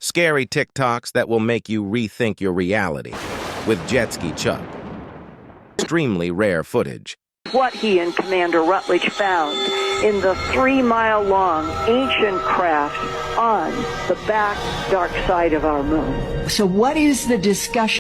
Scary TikToks that will make you rethink your reality with JetskiChucK. Extremely rare footage. What he and Commander Rutledge found in the 3-mile-long ancient craft on the back dark side of our moon. So what is the discussion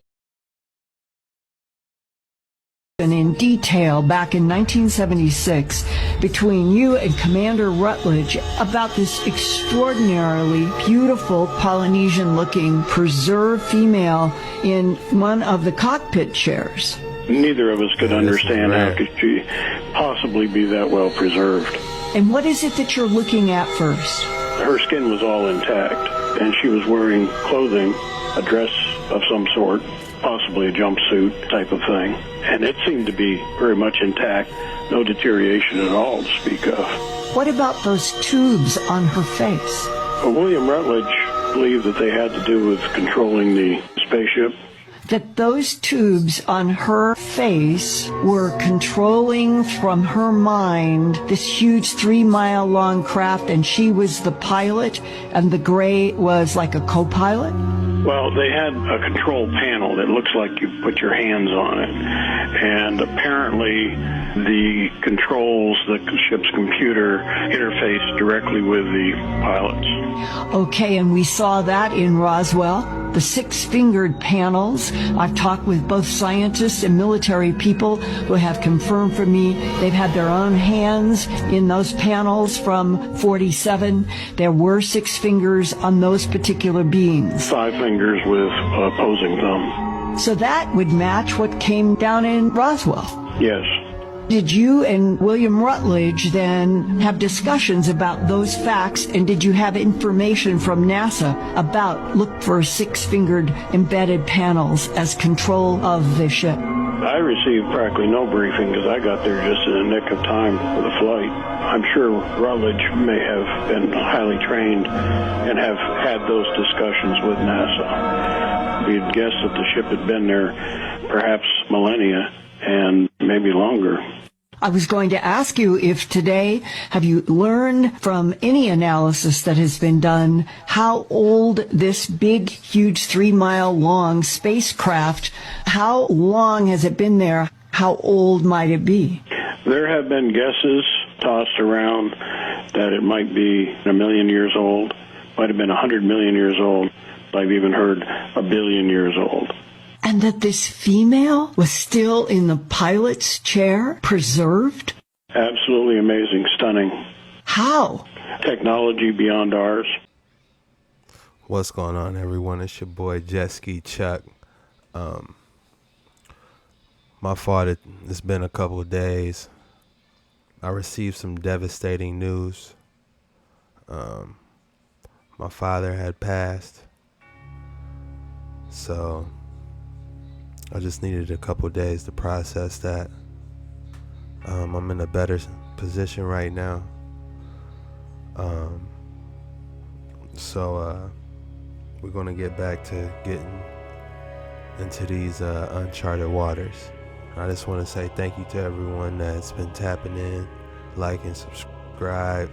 in detail back in 1976 between you and Commander Rutledge about this extraordinarily beautiful Polynesian-looking preserved female in one of the cockpit chairs? Neither of us could understand how could she possibly be that well preserved. And what is it that you're looking at first? Her skin was all intact, and she was wearing clothing, a dress of some sort, possibly a jumpsuit type of thing. And it seemed to be very much intact, no deterioration at all to speak of. What about those tubes on her face? Well, William Rutledge believed that they had to do with controlling the spaceship. That those tubes on her face were controlling from her mind this huge 3-mile-long craft, and she was the pilot and the gray was like a co-pilot? Well, they had a control panel that looks like you put your hands on it, and apparently the controls, the ship's computer, interfaced directly with the pilots. Okay, and we saw that in Roswell. The 6-fingered panels. I've talked with both scientists and military people who have confirmed for me they've had their own hands in those panels from 47. There were 6 fingers on those particular beings. 5 fingers with opposing thumb. So that would match what came down in Roswell. Yes. Did you and William Rutledge then have discussions about those facts, and did you have information from NASA about look for 6-fingered embedded panels as control of the ship? I received practically no briefing because I got there just in the nick of time for the flight. I'm sure Rutledge may have been highly trained and have had those discussions with NASA. We'd guessed that the ship had been there perhaps millennia and maybe longer. I was going to ask you if today, have you learned from any analysis that has been done how old this big, huge 3-mile-long spacecraft, how long has it been there? How old might it be? There have been guesses tossed around that it might be 1 million years old, might have been 100 million years old. I've even heard 1 billion years old. And that this female was still in the pilot's chair, preserved? Absolutely amazing, stunning. How? Technology beyond ours. What's going on, everyone? It's your boy JetskiChucK. My fault, it's been a couple of days. I received some devastating news. My father had passed. So I just needed a couple days to process that. I'm in a better position right now. So we're going to get back to getting into these uncharted waters. I just want to say thank you to everyone that's been tapping in, liking, subscribe,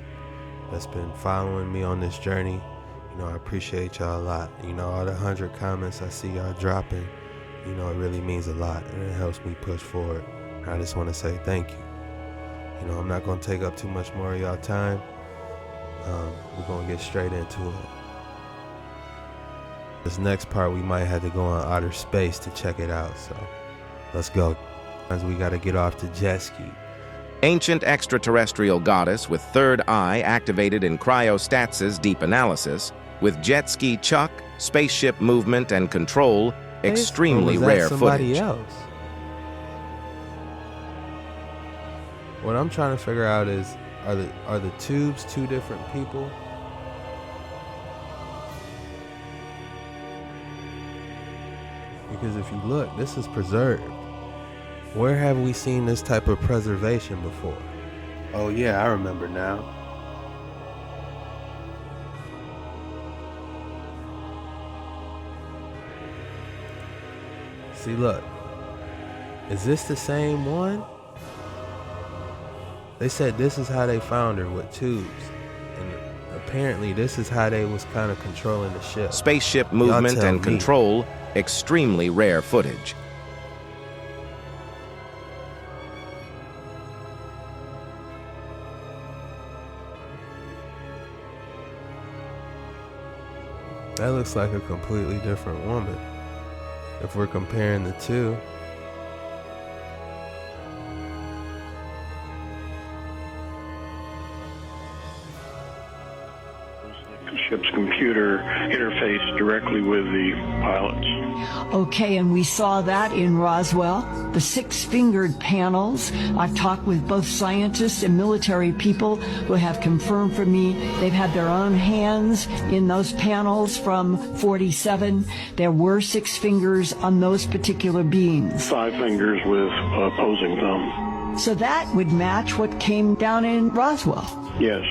that's been following me on this journey. You know, I appreciate y'all a lot. You know, all the 100 comments I see y'all dropping, you know, it really means a lot, and it helps me push forward. I just want to say thank you. You know, I'm not going to take up too much more of y'all time. We're going to get straight into it. This next part, we might have to go on outer space to check it out, so let's go. We got to get off to Jetski. Ancient extraterrestrial goddess with third eye activated in cryostasis deep analysis with JetskiChucK, spaceship movement and control, extremely rare footage. Else? What I'm trying to figure out is, are the tubes 2 different people? Because if you look, this is preserved. Where have we seen this type of preservation before? Oh yeah, I remember now. See, look. Is this the same one? They said this is how they found her, with tubes. And apparently this is how they was kind of controlling the ship. Spaceship movement tell and me. control, extremely rare footage. That looks like a completely different woman if we're comparing the two. The ship's computer interfaced directly with the pilots. Okay, and we saw that in Roswell. The six-fingered panels. I've talked with both scientists and military people who have confirmed for me they've had their own hands in those panels from 47. There were six fingers on those particular beings. 5 fingers with opposing thumb. So that would match what came down in Roswell. Yes.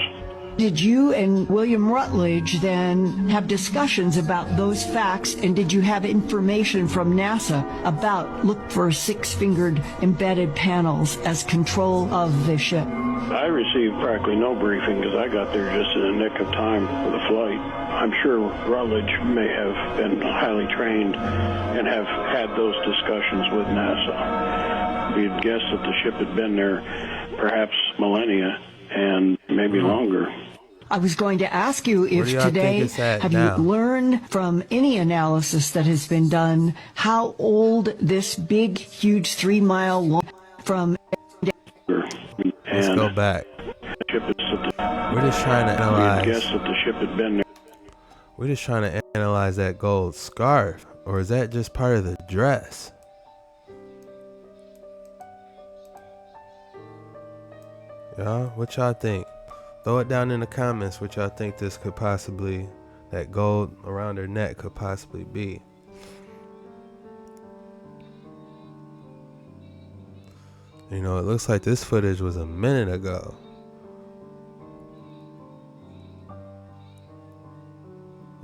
Did you and William Rutledge then have discussions about those facts, and did you have information from NASA about look for six-fingered embedded panels as control of the ship? I received practically no briefing because I got there just in the nick of time for the flight. I'm sure Rutledge may have been highly trained and have had those discussions with NASA. We'd guessed that the ship had been there perhaps millennia and maybe longer. I was going to ask you if today, have you learned from any analysis that has been done how old this big, huge 3 mile long from... Let's go back. We're just trying to analyze. Guess that the ship had been there. We're just trying to analyze that gold scarf, or is that just part of the dress? Y'all, what y'all think? Throw it down in the comments what y'all think this could possibly, that gold around her neck could possibly be. You know, it looks like this footage was a minute ago.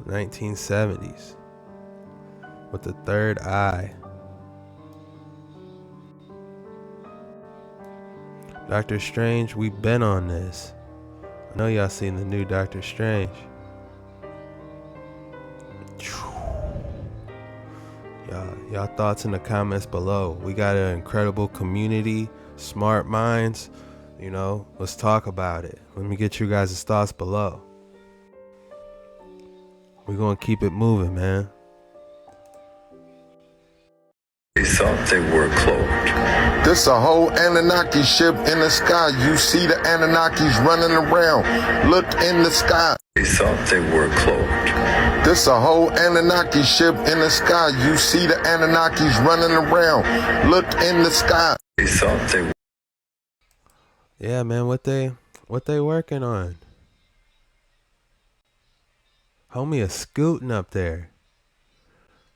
(1970s) with the third eye. Doctor Strange, we've been on this. I know y'all seen the new Doctor Strange. Y'all thoughts in the comments below. We got an incredible community, smart minds. You know, let's talk about it. Let me get you guys' thoughts below. We're gonna keep it moving, man. They thought they were cloaked. This a whole Anunnaki ship in the sky. You see the Anunnakis running around. Look in the sky. They thought they were cloaked. This a whole Anunnaki ship in the sky. You see the Anunnakis running around. Look in the sky. They thought they were. Yeah, man, what they working on? Homie is scooting up there.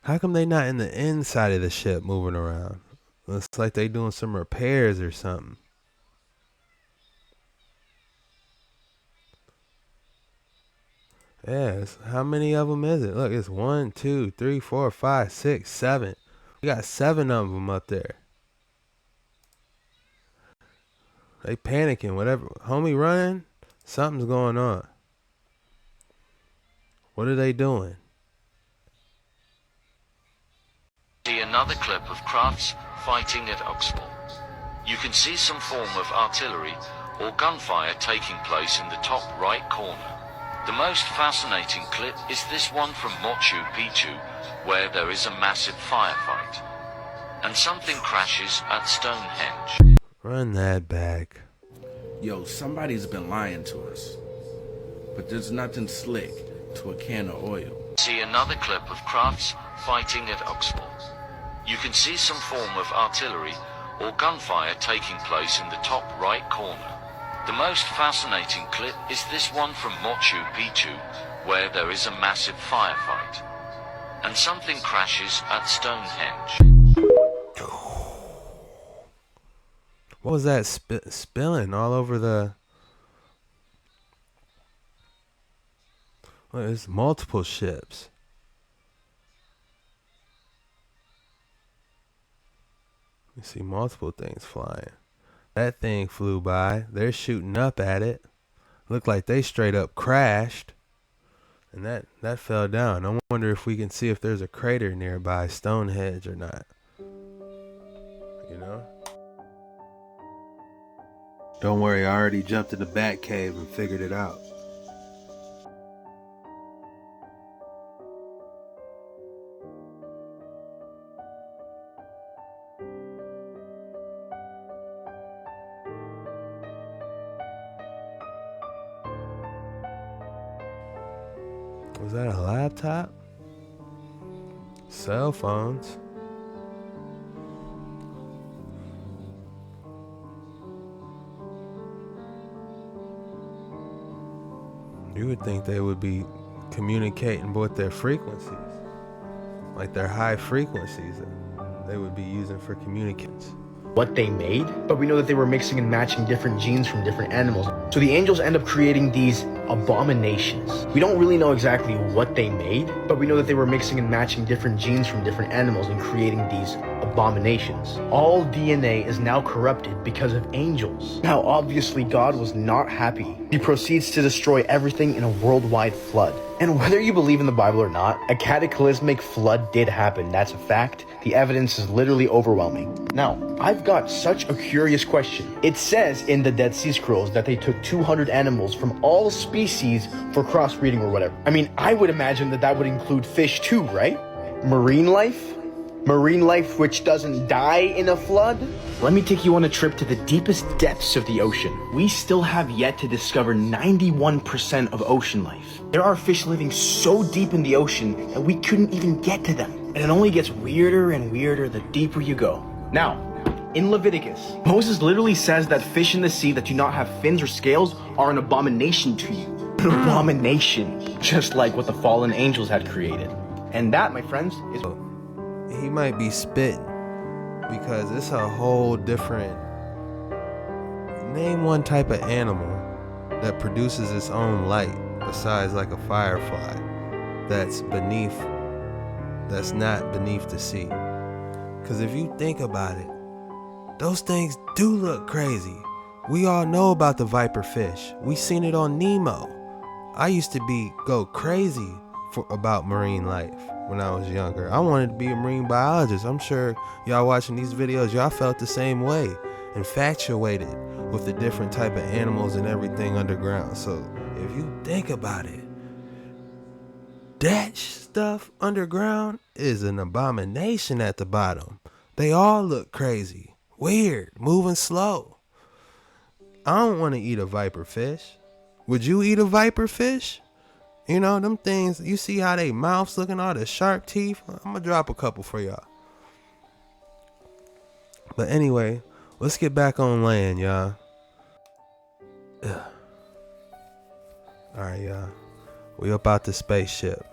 How come they not in the inside of the ship moving around? Looks like they doing some repairs or something. Yeah, how many of them is it? Look, it's 1, 2, 3, 4, 5, 6, 7. We got 7 of them up there. They panicking, whatever. Homie running, something's going on. What are they doing? See another clip of crafts fighting at Oxford. You can see some form of artillery or gunfire taking place in the top right corner. The most fascinating clip is this one from Machu Picchu, where there is a massive firefight. And something crashes at Stonehenge. Run that back. Yo, somebody's been lying to us. But there's nothing slick to a can of oil. See another clip of crafts fighting at Oxford. You can see some form of artillery or gunfire taking place in the top right corner. The most fascinating clip is this one from Machu Picchu, where there is a massive firefight. And something crashes at Stonehenge. What was that spilling all over the... Well, there's multiple ships. You see multiple things flying. That thing flew by. They're shooting up at it. Looked like they straight up crashed. And that fell down. I wonder if we can see if there's a crater nearby Stonehenge or not. You know? Don't worry, I already jumped in the Bat Cave and figured it out. Was that a laptop? Cell phones? You would think they would be communicating with their frequencies, like their high frequencies that they would be using for communications. What they made, but we know that they were mixing and matching different genes from different animals. So the angels end up creating these abominations. We don't really know exactly what they made, but we know that they were mixing and matching different genes from different animals and creating these abominations. All DNA is now corrupted because of angels. Now, obviously, God was not happy. He proceeds to destroy everything in a worldwide flood. And whether you believe in the Bible or not, a cataclysmic flood did happen. That's a fact. The evidence is literally overwhelming. Now, I've got such a curious question. It says in the Dead Sea Scrolls that they took 200 animals from all species for crossbreeding or whatever. I mean, I would imagine that that would include fish too, right? Marine life? Marine life which doesn't die in a flood? Let me take you on a trip to the deepest depths of the ocean. We still have yet to discover 91% of ocean life. There are fish living so deep in the ocean that we couldn't even get to them. And it only gets weirder and weirder the deeper you go. Now, in Leviticus, Moses literally says that fish in the sea that do not have fins or scales are an abomination to you. An abomination, just like what the fallen angels had created. And that, my friends, is... He might be spitting, because it's a whole different... Name one type of animal that produces its own light besides like a firefly that's not beneath the sea. Because if you think about it, those things do look crazy. We all know about the viper fish. We seen it on Nemo. I used to go crazy about marine life when I was younger. I wanted to be a marine biologist. I'm sure y'all watching these videos, y'all felt the same way, infatuated with the different type of animals and everything underground. So if you think about it, that stuff underground is an abomination at the bottom. They all look crazy, weird, moving slow. I don't want to eat a viper fish. Would you eat a viper fish? You know, them things, you see how they mouths looking, all the sharp teeth? I'm going to drop a couple for y'all. But anyway, let's get back on land, y'all. Alright, y'all. We up out the spaceship.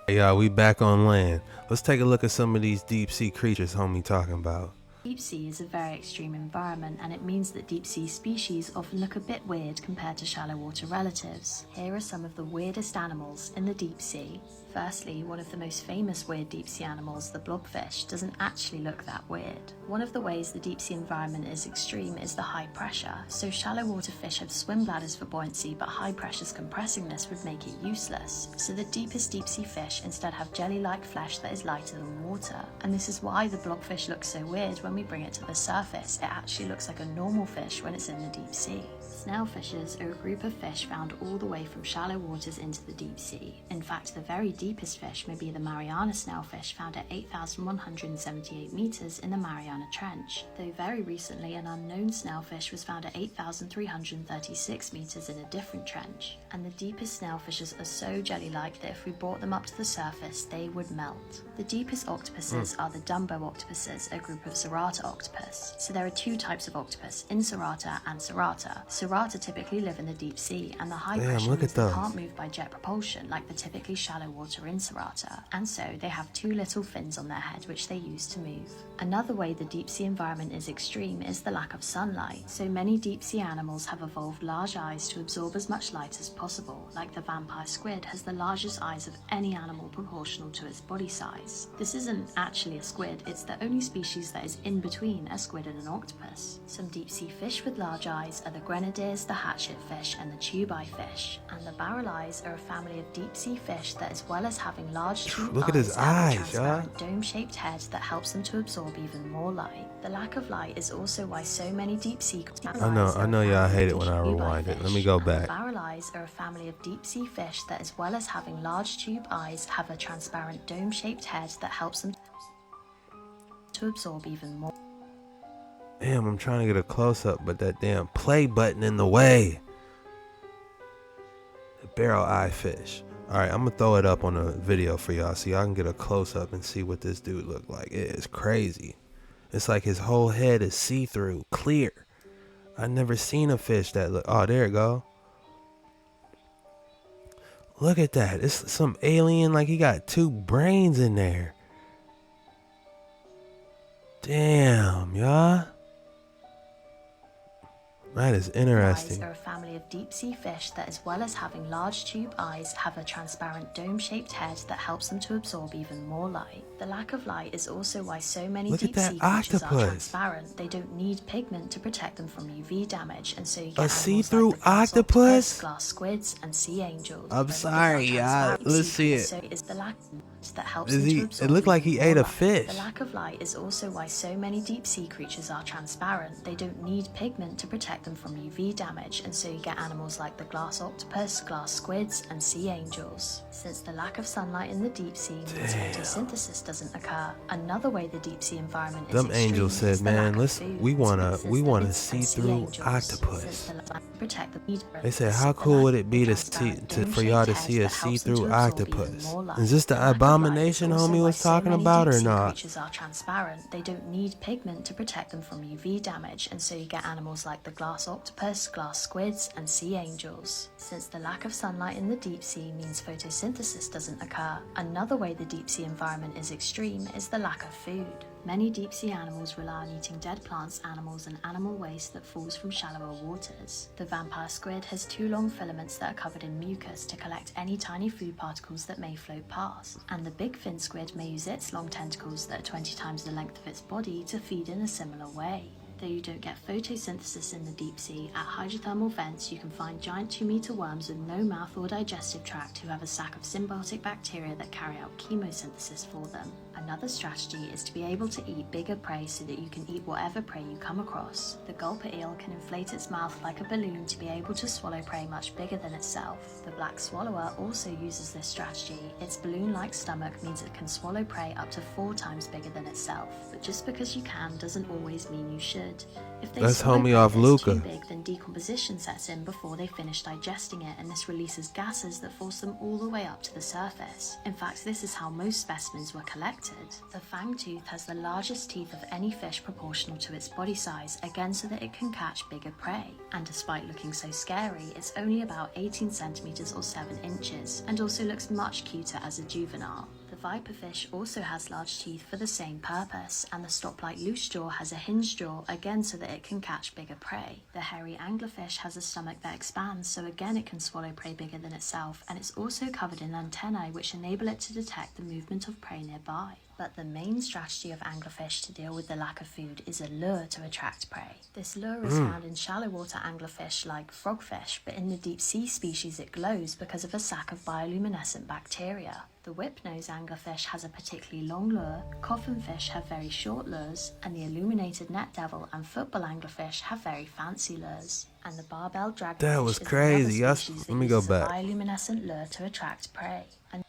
Hey, y'all, we back on land. Let's take a look at some of these deep sea creatures homie talking about. Deep sea is a very extreme environment, and it means that deep sea species often look a bit weird compared to shallow water relatives. Here are some of the weirdest animals in the deep sea. Firstly, one of the most famous weird deep sea animals, the blobfish, doesn't actually look that weird. One of the ways the deep sea environment is extreme is the high pressure. So shallow water fish have swim bladders for buoyancy, but high pressure's compressing this would make it useless. So the deepest deep sea fish instead have jelly-like flesh that is lighter than water. And this is why the blobfish looks so weird when we bring it to the surface. It actually looks like a normal fish when it's in the deep sea. Snailfishes are a group of fish found all the way from shallow waters into the deep sea. In fact, the very deepest fish may be the Mariana snailfish, found at 8,178 meters in the Mariana Trench, though very recently an unknown snailfish was found at 8,336 meters in a different trench. And the deepest snailfishes are so jelly-like that if we brought them up to the surface, they would melt. The deepest octopuses are the Dumbo octopuses, a group of Serrata octopus. So there are two types of octopus, Inserrata and Serrata. Serrata typically live in the deep sea, and the high pressure means they can't move by jet propulsion like the typically shallow water Inserrata, and so they have two little fins on their head which they use to move. Another way the deep sea environment is extreme is the lack of sunlight. So many deep sea animals have evolved large eyes to absorb as much light as possible, like the vampire squid has the largest eyes of any animal proportional to its body size. This isn't actually a squid, it's the only species that is in between a squid and an octopus. Some deep sea fish with large eyes are the grenadine grenadiers, the hatchetfish, and the tube-eye fish. And the barrel eyes are a family of deep-sea fish that, as well as having large tube Look at his have a eyes, transparent dome-shaped head that helps them to absorb even more light. The lack of light is also why so many deep-sea I know y'all hate it when I rewind it. Let me go back. Barrel eyes are a family of deep-sea fish that, as well as having large tube eyes, have a transparent dome-shaped head that helps them to absorb even more. Damn, I'm trying to get a close-up, but that damn play button in the way. The barrel eye fish. Alright, I'm gonna throw it up on a video for y'all so y'all can get a close-up and see what this dude look like. It is crazy. It's like his whole head is see-through, clear. I never seen a fish that look. Oh, there it go. Look at that. It's some alien, like he got 2 brains in there. Damn, y'all. That is interesting. Eyes are a family of deep-sea fish that, as well as having large tube eyes, have a transparent dome-shaped head that helps them to absorb even more light. The lack of light is also why so many deep-sea creatures are transparent. They don't need pigment to protect them from UV damage, and so you get a see-through like octopus, glass squids, and sea angels. I'm sorry, y'all. Let's see it. So is the lack that helps them to absorb. It looked like he ate a fish. The lack of light is also why so many deep-sea creatures are transparent. They don't need pigment to protect them from UV damage, and so you get animals like the glass octopus, glass squids, and sea angels. Since the lack of sunlight in the deep sea means photosynthesis doesn't occur, another way the deep sea environment is Them angels said, man, listen, we wanna see through octopus. They said, how cool would it be for y'all to see a see-through octopus? Is this the abomination homie was talking about or not? Creatures are transparent. They don't need pigment to protect them from UV damage, and so you get animals like the glass octopus, glass squids, and sea angels. Since the lack of sunlight in the deep sea means photosynthesis doesn't occur, another way the deep sea environment is extreme is the lack of food. Many deep-sea animals rely on eating dead plants, animals, and animal waste that falls from shallower waters. The vampire squid has 2 long filaments that are covered in mucus to collect any tiny food particles that may float past. And the big fin squid may use its long tentacles that are 20 times the length of its body to feed in a similar way. Though you don't get photosynthesis in the deep sea, at hydrothermal vents you can find giant 2-meter worms with no mouth or digestive tract who have a sac of symbiotic bacteria that carry out chemosynthesis for them. Another strategy is to be able to eat bigger prey so that you can eat whatever prey you come across. The gulper eel can inflate its mouth like a balloon to be able to swallow prey much bigger than itself. The black swallower also uses this strategy. Its balloon-like stomach means it can swallow prey up to 4 times bigger than itself. But just because you can doesn't always mean you should. If they That's swallow homie prey off that's Luca. too big, then decomposition sets in before they finish digesting it, and this releases gases that force them all the way up to the surface. In fact, this is how most specimens were collected. The fangtooth has the largest teeth of any fish proportional to its body size, again so that it can catch bigger prey. And despite looking so scary, it's only about 18 centimeters or 7 inches, and also looks much cuter as a juvenile. The viperfish also has large teeth for the same purpose, and the stoplight loose jaw has a hinged jaw, again so that it can catch bigger prey. The hairy anglerfish has a stomach that expands, so again it can swallow prey bigger than itself, and it's also covered in antennae which enable it to detect the movement of prey nearby. But the main strategy of anglerfish to deal with the lack of food is a lure to attract prey. This lure is found in shallow water anglerfish like frogfish, but in the deep sea species it glows because of a sac of bioluminescent bacteria. The whip-nose anglerfish has a particularly long lure, coffinfish have very short lures, and the illuminated net devil and football anglerfish have very fancy lures. And the barbell dragfish That was is crazy. another species that Let me go uses a back. bioluminescent lure to attract prey. And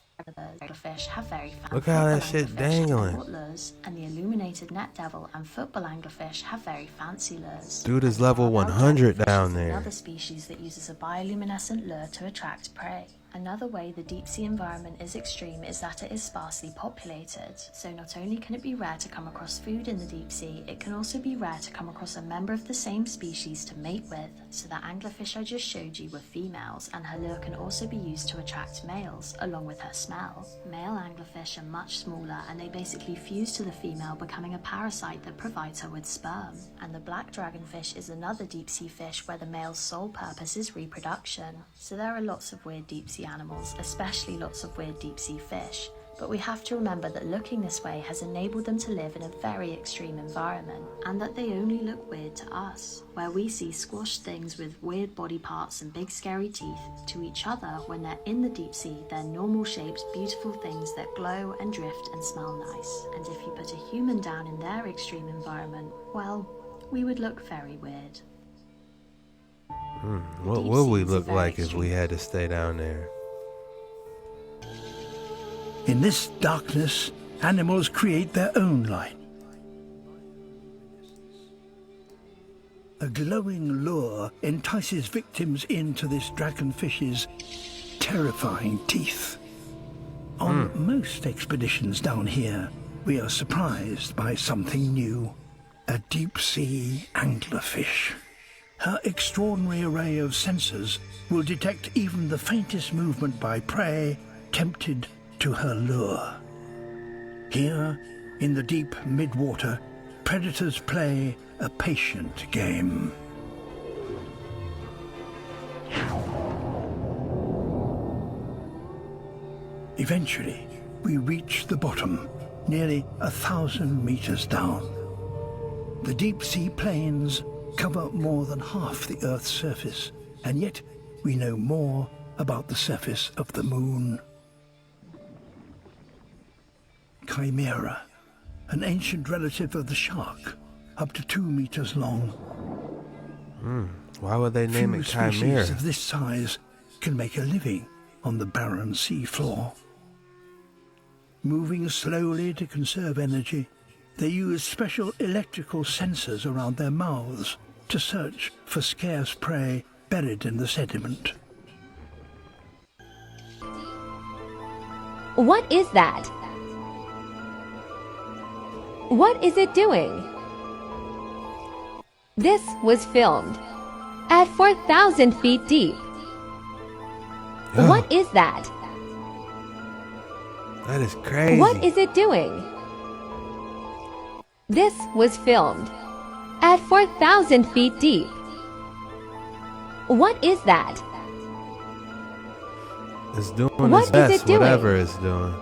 anglerfish have very fancy Look how that shit dangling. lures, and the illuminated net devil and football anglerfish have very fancy lures. Dude is level 100 down there. Another species that uses a bioluminescent lure to attract prey. Another way the deep sea environment is extreme is that it is sparsely populated. So not only can it be rare to come across food in the deep sea, it can also be rare to come across a member of the same species to mate with. So the anglerfish I just showed you were females, and her lure can also be used to attract males, along with her smell. Male anglerfish are much smaller, and they basically fuse to the female, becoming a parasite that provides her with sperm. And the black dragonfish is another deep sea fish where the male's sole purpose is reproduction. So there are lots of weird deep sea animals, especially lots of weird deep sea fish. But we have to remember that looking this way has enabled them to live in a very extreme environment, and that they only look weird to us, where we see squashed things with weird body parts and big scary teeth. To each other, when they're in the deep sea, they're normal shaped, beautiful things that glow and drift and smell nice. And if you put a human down in their extreme environment, well, we would look very weird. What would we look like if we had to stay down there? In this darkness, animals create their own light. A glowing lure entices victims into this dragonfish's terrifying teeth. On most expeditions down here, we are surprised by something new. A deep-sea anglerfish. Her extraordinary array of sensors will detect even the faintest movement by prey tempted to her lure. Here, in the deep midwater, predators play a patient game. Eventually, we reach the bottom, nearly 1,000 meters down. The deep-sea plains cover more than half the Earth's surface, and yet we know more about the surface of the moon. Chimera, an ancient relative of the shark, up to 2 meters long. Why would they name it Few Chimera? species of this size can make a living on the barren seafloor. Moving slowly to conserve energy, they use special electrical sensors around their mouths to search for scarce prey buried in the sediment. What is that? What is it doing? This was filmed at 4,000 feet deep. What is that? That is crazy. What is it doing? This was filmed at 4,000 feet deep. What is that? It's doing What its is best, it doing? whatever it's doing.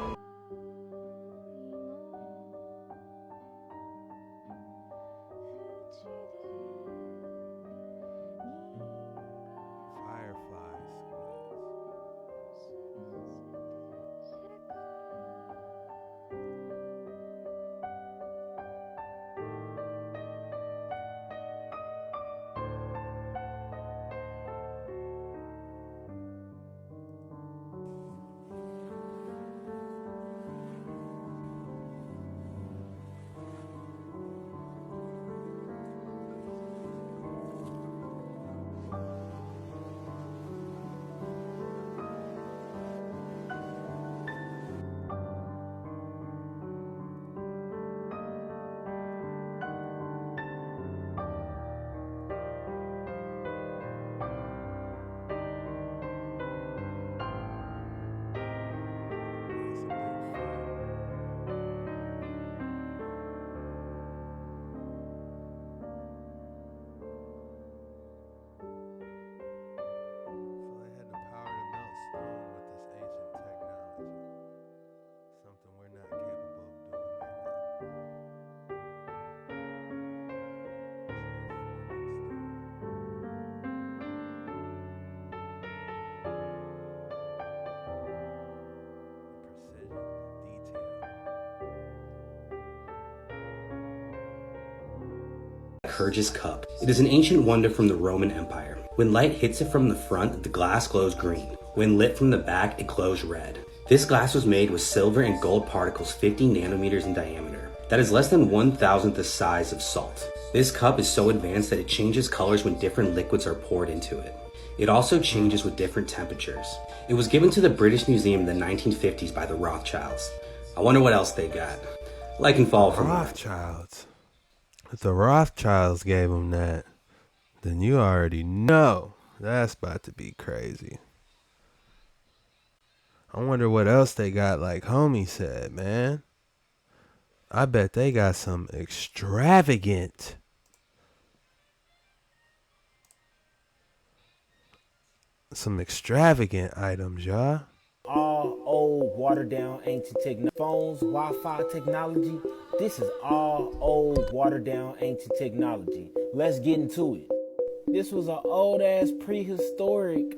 Curge's cup. It is an ancient wonder from the Roman Empire. When light hits it from the front, the glass glows green. When lit from the back, it glows red. This glass was made with silver and gold particles 50 nanometers in diameter. That is less than 1,000th the size of salt. This cup is so advanced that it changes colors when different liquids are poured into it. It also changes with different temperatures. It was given to the British Museum in the 1950s by the Rothschilds. I wonder what else they got. Like and follow from Rothschilds. If the Rothschilds gave them that, then you already know that's about to be crazy. I wonder what else they got, like homie said, man. I bet they got some extravagant items, y'all. R-O watered down ancient phones, Wi-Fi technology. This is all old, watered down ancient technology. Let's get into it. This was an old ass prehistoric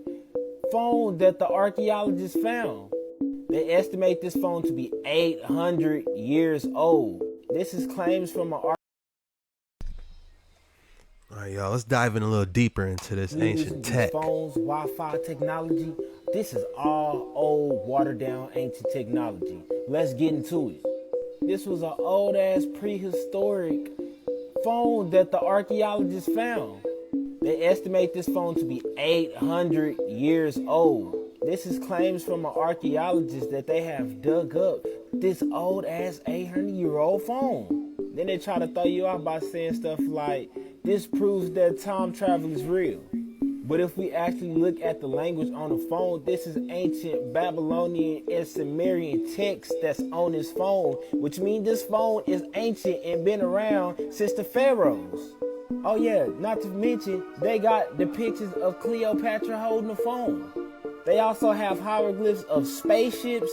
phone that the archaeologists found. They estimate this phone to be 800 years old. This is claims from an Alright, y'all, let's dive in a little deeper into this ancient tech. Phones, Wi-Fi technology. This is all old, watered down ancient technology. Let's get into it. This was an old ass prehistoric phone that the archaeologists found. They estimate this phone to be 800 years old. This is claims from an archaeologist that they have dug up this old ass 800-year-old phone. Then they try to throw you off by saying stuff like, this proves that time travel is real. But if we actually look at the language on the phone, this is ancient Babylonian and Sumerian text that's on this phone, which means this phone is ancient and been around since the pharaohs. Oh yeah, not to mention, they got depictions of Cleopatra holding the phone. They also have hieroglyphs of spaceships,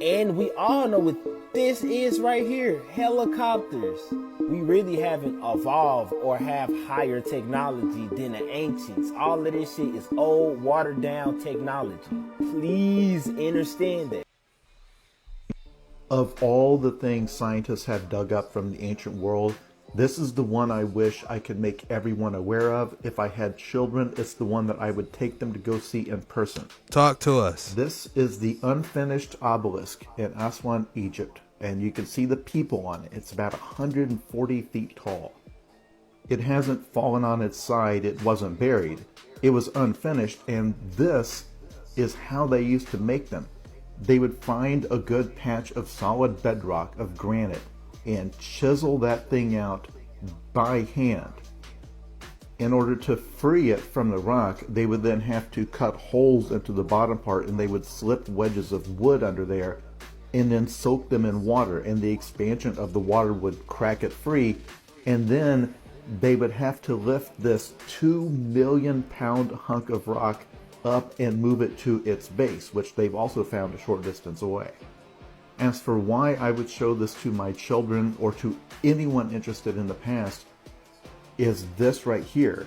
and we all know what this is right here, helicopters. We really haven't evolved or have higher technology than the ancients. All of this shit is old, watered down technology. Please understand that. Of all the things scientists have dug up from the ancient world, this is the one I wish I could make everyone aware of. If I had children, it's the one that I would take them to go see in person. Talk to us. This is the unfinished obelisk in Aswan, Egypt, and you can see the people on it. It's about 140 feet tall. It hasn't fallen on its side. It wasn't buried. It was unfinished, and this is how they used to make them. They would find a good patch of solid bedrock of granite and chisel that thing out by hand. In order to free it from the rock, they would then have to cut holes into the bottom part, and they would slip wedges of wood under there and then soak them in water, and the expansion of the water would crack it free, and then they would have to lift this 2 million pound hunk of rock up and move it to its base, which they've also found a short distance away. As for why I would show this to my children or to anyone interested in the past, is this right here.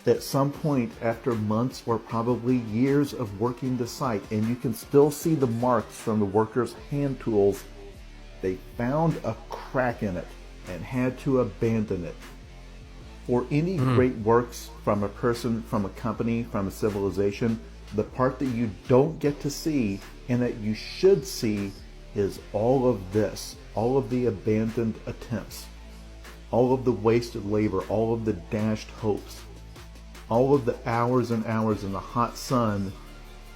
At some point after months or probably years of working the site, and you can still see the marks from the workers' hand tools, they found a crack in it and had to abandon it. For any great works from a person, from a company, from a civilization, the part that you don't get to see and that you should see is all of this, all of the abandoned attempts, all of the wasted labor, all of the dashed hopes, all of the hours and hours in the hot sun,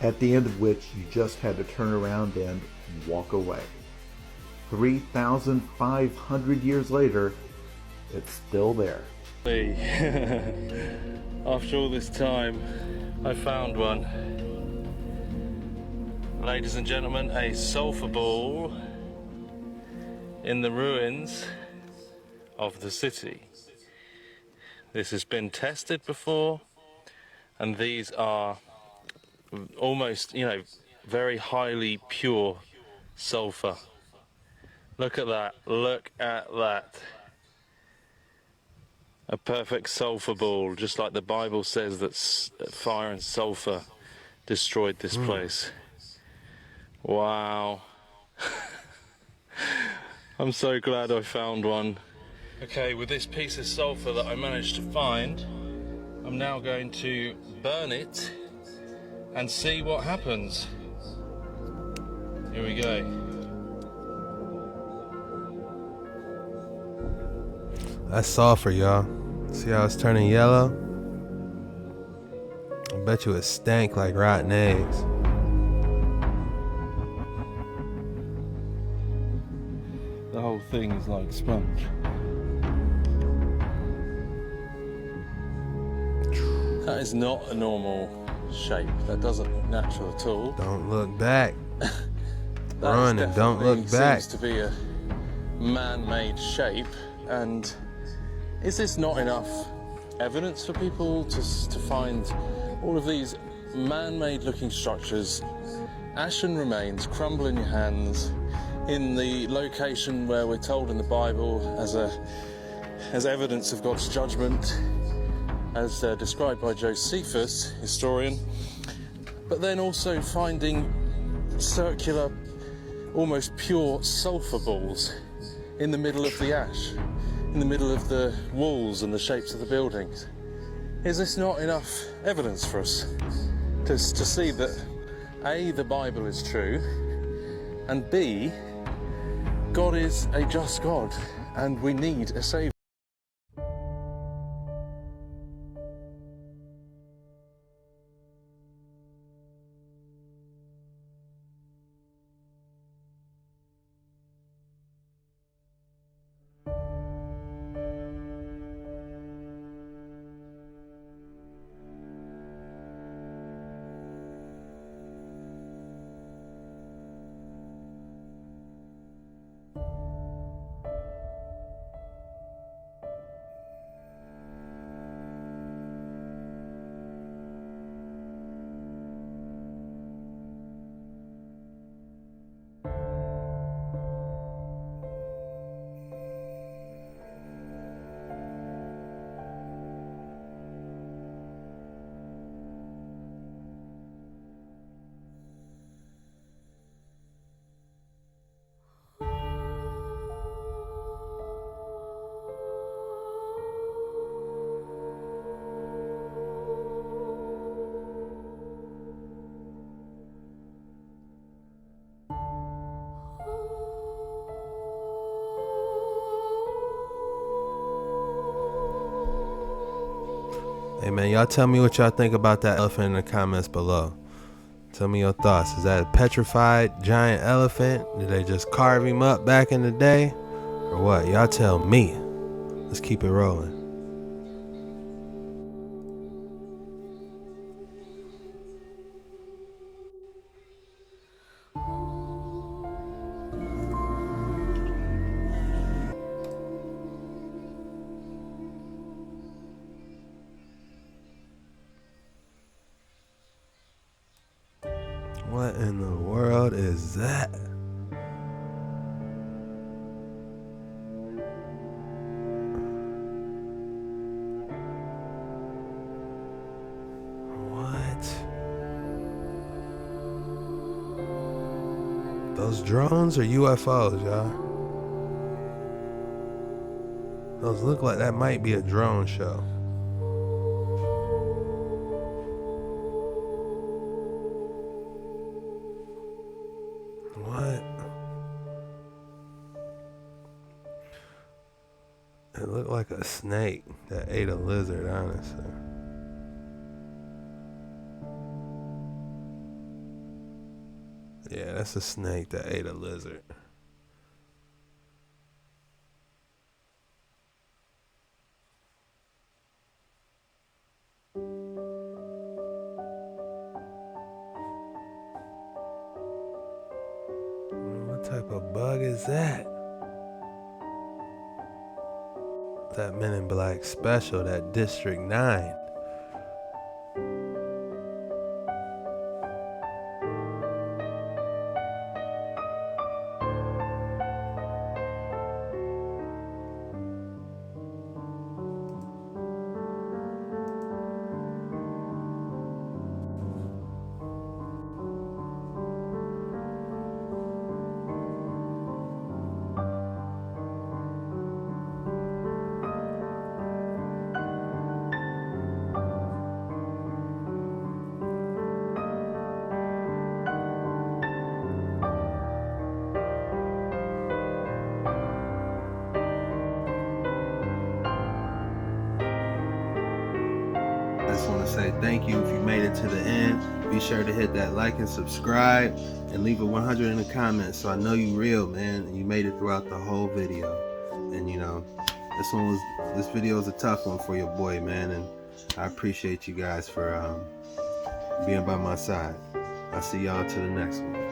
at the end of which you just had to turn around and walk away. 3,500 years later, it's still there. After all this time, I found one. Ladies and gentlemen, a sulfur ball in the ruins of the city. This has been tested before, and these are almost, very highly pure sulfur. Look at that, look at that. A perfect sulfur ball, just like the Bible says that fire and sulfur destroyed this place. Wow. I'm so glad I found one. Okay, with this piece of sulfur that I managed to find, I'm now going to burn it and see what happens. Here we go. That's sulfur, y'all. See how it's turning yellow? I bet you it stank like rotten eggs. The whole thing is like sponge. That is not a normal shape. That doesn't look natural at all. Don't look back. Run and don't look back. Seems to be a man-made shape. And is this not enough evidence for people to find all of these man-made looking structures ashen remains crumble in your hands in the location where we're told in the Bible as evidence of God's judgment, as described by Josephus, historian, but then also finding circular, almost pure sulfur balls in the middle of the ash, in the middle of the walls and the shapes of the buildings. Is this not enough evidence for us to see that A, the Bible is true, and B, God is a just God and we need a Saviour? Hey man, y'all tell me what y'all think about that elephant in the comments below. Tell me your thoughts. Is that a petrified giant elephant? Did they just carve him up back in the day? Or what? Y'all tell me. Let's keep it rolling. What in the world is that? What? Those drones or UFOs, y'all? Those look like that might be a drone show. It looked like a snake that ate a lizard, honestly. Yeah, that's a snake that ate a lizard. What type of bug is that? That Men in Black special, that District 9. I just want to say thank you if you made it to the end. Be sure to hit that like and subscribe and leave a 100 in the comments so I know you real, man, and you made it throughout the whole video. And you know, this video is a tough one for your boy, man, and I appreciate you guys for being by my side. I'll see y'all to the next one.